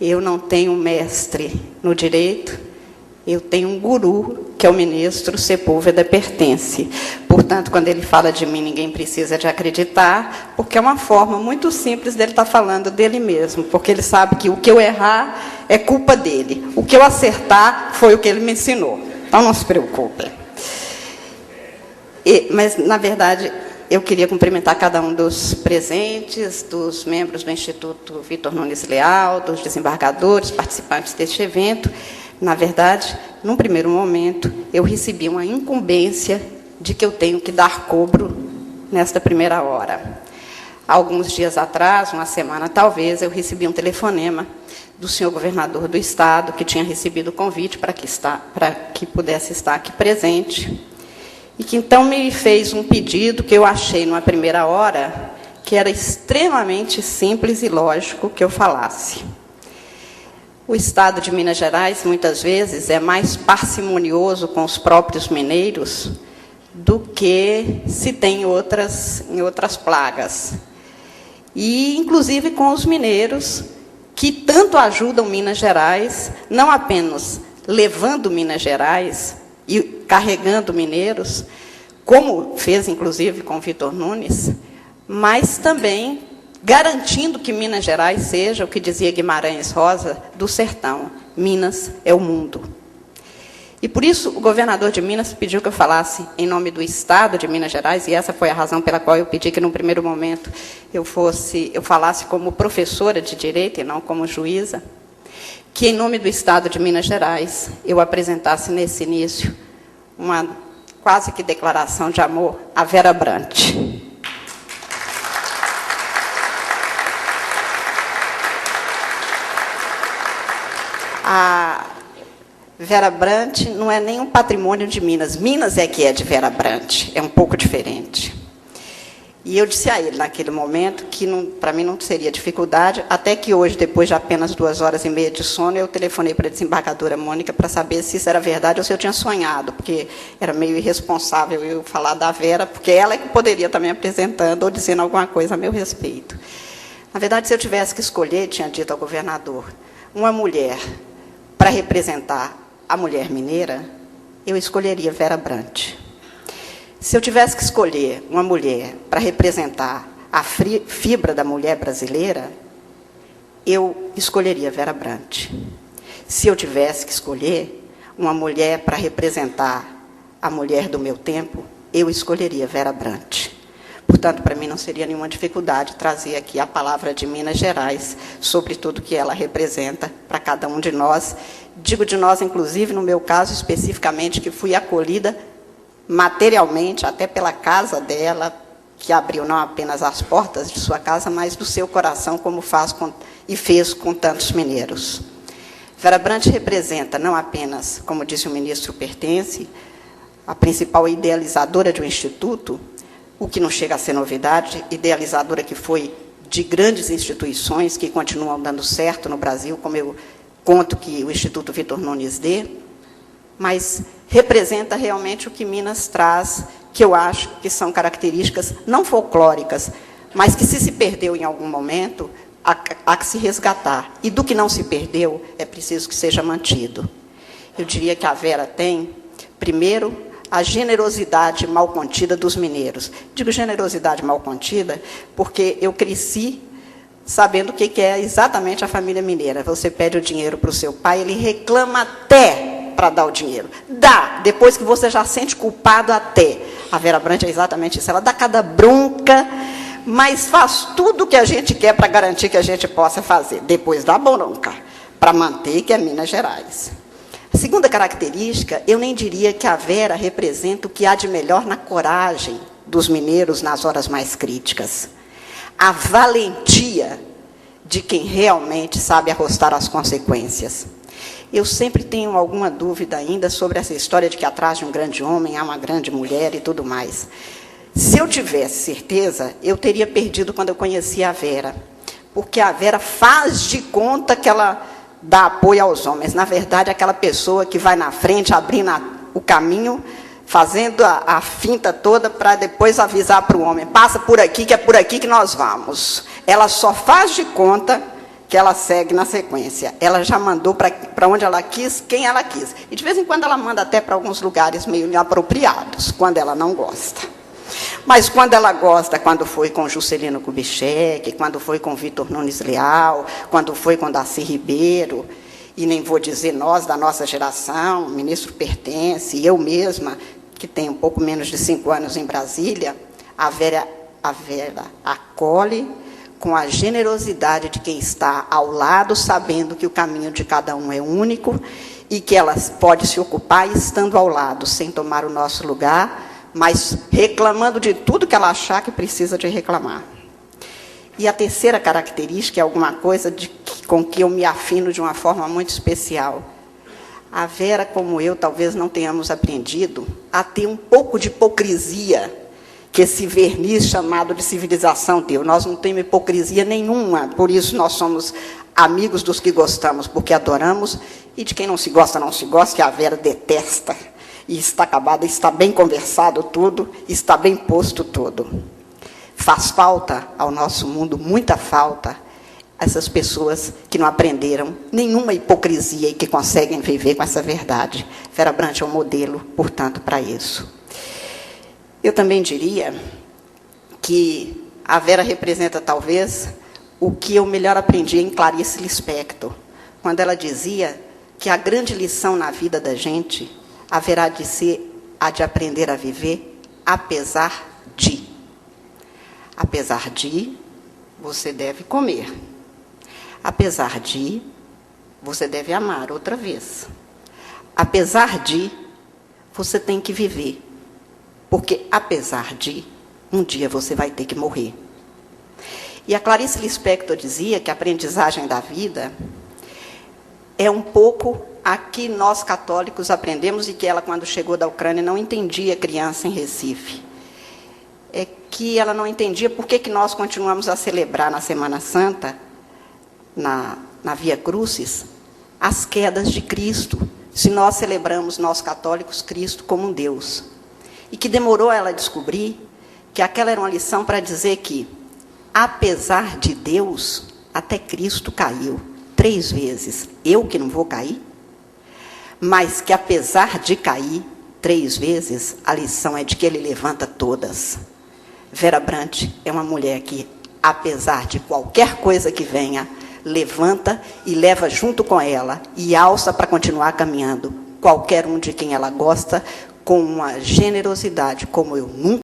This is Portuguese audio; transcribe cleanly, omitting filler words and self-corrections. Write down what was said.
eu não tenho mestre no direito, eu tenho um guru, que é o ministro Sepúlveda Pertence. Portanto, quando ele fala de mim, ninguém precisa de acreditar, porque é uma forma muito simples dele estar falando dele mesmo, porque ele sabe que o que eu errar é culpa dele, o que eu acertar foi o que ele me ensinou. Então, não se preocupe. Mas, na verdade, eu queria cumprimentar cada um dos presentes, dos membros do Instituto Vitor Nunes Leal, dos desembargadores, participantes deste evento. Na verdade, num primeiro momento, eu recebi uma incumbência de que eu tenho que dar cobro nesta primeira hora. Alguns dias atrás, uma semana talvez, eu recebi um telefonema do senhor governador do Estado, que tinha recebido o convite para que pudesse estar aqui presente, e que então me fez um pedido que eu achei, numa primeira hora, que era extremamente simples e lógico que eu falasse. O Estado de Minas Gerais, muitas vezes, é mais parcimonioso com os próprios mineiros do que se tem em outras plagas. E, inclusive, com os mineiros, que tanto ajudam Minas Gerais, não apenas levando Minas Gerais e carregando mineiros, como fez, inclusive, com o Vitor Nunes, mas também garantindo que Minas Gerais seja, o que dizia Guimarães Rosa, do sertão. Minas é o mundo. E, por isso, o governador de Minas pediu que eu falasse em nome do Estado de Minas Gerais, e essa foi a razão pela qual eu pedi que, num primeiro momento, eu falasse como professora de Direito e não como juíza, que, em nome do Estado de Minas Gerais, eu apresentasse, nesse início, uma quase que declaração de amor à Vera Brant. A Vera Brant não é nem um patrimônio de Minas. Minas é que é de Vera Brant. É um pouco diferente. E eu disse a ele, naquele momento, que para mim não seria dificuldade, até que hoje, depois de apenas 2h30 de sono, eu telefonei para a desembargadora Mônica para saber se isso era verdade ou se eu tinha sonhado, porque era meio irresponsável eu falar da Vera, porque ela é que poderia estar me apresentando ou dizendo alguma coisa a meu respeito. Na verdade, se eu tivesse que escolher, tinha dito ao governador, uma mulher para representar a mulher mineira, eu escolheria Vera Brant. Se eu tivesse que escolher uma mulher para representar a fibra da mulher brasileira, eu escolheria Vera Brant. Se eu tivesse que escolher uma mulher para representar a mulher do meu tempo, eu escolheria Vera Brant. Portanto, para mim não seria nenhuma dificuldade trazer aqui a palavra de Minas Gerais sobre tudo que ela representa para cada um de nós. Digo de nós, inclusive, no meu caso, especificamente, que fui acolhida materialmente, até pela casa dela, que abriu não apenas as portas de sua casa, mas do seu coração, como faz e fez com tantos mineiros. Vera Brant representa não apenas, como disse o ministro Pertence, a principal idealizadora de um instituto, o que não chega a ser novidade, idealizadora que foi de grandes instituições que continuam dando certo no Brasil, como eu conto que o Instituto Vitor Nunes dê, mas representa realmente o que Minas traz, que eu acho que são características não folclóricas, mas que, se perdeu em algum momento, há que se resgatar. E do que não se perdeu, é preciso que seja mantido. Eu diria que a Vera tem, primeiro, a generosidade mal contida dos mineiros. Digo generosidade mal contida porque eu cresci sabendo o que é exatamente a família mineira. Você pede o dinheiro para o seu pai, ele reclama até para dar o dinheiro. Dá, depois que você já sente culpado até. A Vera Brant é exatamente isso. Ela dá cada bronca, mas faz tudo o que a gente quer para garantir que a gente possa fazer. Depois dá bronca, para manter que é Minas Gerais. A segunda característica, eu nem diria que a Vera representa o que há de melhor na coragem dos mineiros nas horas mais críticas. A valentia de quem realmente sabe arrostar as consequências. Eu sempre tenho alguma dúvida ainda sobre essa história de que atrás de um grande homem há uma grande mulher e tudo mais. Se eu tivesse certeza, eu teria perdido quando eu conheci a Vera. Porque a Vera faz de conta que ela dá apoio aos homens. Na verdade, é aquela pessoa que vai na frente, abrindo o caminho, fazendo a finta toda para depois avisar para o homem. Passa por aqui, que é por aqui que nós vamos. Ela só faz de conta que ela segue na sequência. Ela já mandou para onde ela quis, quem ela quis. E, de vez em quando, ela manda até para alguns lugares meio inapropriados, quando ela não gosta. Mas, quando ela gosta, quando foi com Juscelino Kubitschek, quando foi com Vitor Nunes Leal, quando foi com Darcy Ribeiro, e nem vou dizer nós, da nossa geração, o ministro Pertence, eu mesma, que tenho um pouco menos de 5 anos em Brasília, a Vera acolhe com a generosidade de quem está ao lado, sabendo que o caminho de cada um é único e que ela pode se ocupar estando ao lado, sem tomar o nosso lugar, mas reclamando de tudo que ela achar que precisa de reclamar. E a terceira característica é alguma coisa com que eu me afino de uma forma muito especial. A Vera, como eu, talvez não tenhamos aprendido a ter um pouco de hipocrisia que esse verniz chamado de civilização deu. Nós não temos hipocrisia nenhuma, por isso nós somos amigos dos que gostamos, porque adoramos, e de quem não se gosta, não se gosta, que a Vera detesta. E está acabado, está bem conversado tudo, está bem posto tudo. Faz falta ao nosso mundo, muita falta, essas pessoas que não aprenderam nenhuma hipocrisia e que conseguem viver com essa verdade. Vera Brant é um modelo, portanto, para isso. Eu também diria que a Vera representa, talvez, o que eu melhor aprendi em Clarice Lispector, quando ela dizia que a grande lição na vida da gente haverá de ser a de aprender a viver apesar de. Apesar de, você deve comer. Apesar de, você deve amar outra vez. Apesar de, você tem que viver. Porque, apesar de, um dia você vai ter que morrer. E a Clarice Lispector dizia que a aprendizagem da vida é um pouco a que nós católicos aprendemos e que ela, quando chegou da Ucrânia, não entendia criança em Recife. É que ela não entendia por que nós continuamos a celebrar na Semana Santa, na Via Crucis, as quedas de Cristo, se nós celebramos, nós católicos, Cristo como um Deus. E que demorou ela a descobrir que aquela era uma lição para dizer que, apesar de Deus, até Cristo caiu 3 vezes. Eu que não vou cair? Mas que, apesar de cair 3 vezes, a lição é de que ele levanta todas. Vera Brant é uma mulher que, apesar de qualquer coisa que venha, levanta e leva junto com ela e alça para continuar caminhando qualquer um de quem ela gosta, com uma generosidade como eu nunca